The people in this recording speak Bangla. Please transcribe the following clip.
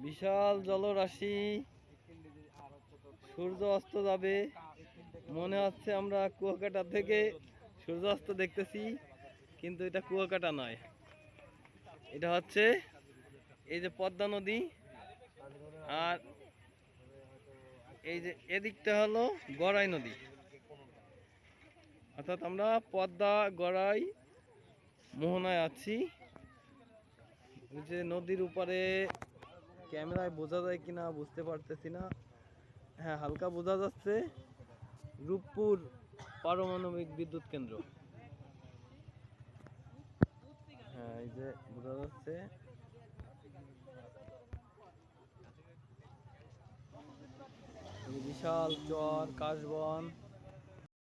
বিশাল জলরাশি, সূর্য অস্ত যাবে মনে হচ্ছে। আমরা কুয়াকাটা থেকে সূর্য অস্ত দেখতেছি, কিন্তু এটা কুয়াকাটা নয়, এটা হচ্ছে এই যে পদ্মা নদী। আর এই যে এদিকটা হলো গড়াই নদী, অর্থাৎ আমরা পদ্মা গড়াই মোহনায় আছি। যে নদীর উপরে ক্যামেরায় বোঝা যায় কিনা বুঝতে পারতেছি না। হ্যাঁ, হালকা বোঝা যাচ্ছে রূপপুর পারমাণবিক বিদ্যুৎ কেন্দ্র। হ্যাঁ, এই যে বোঝা যাচ্ছে। বিশাল চর কাশবন।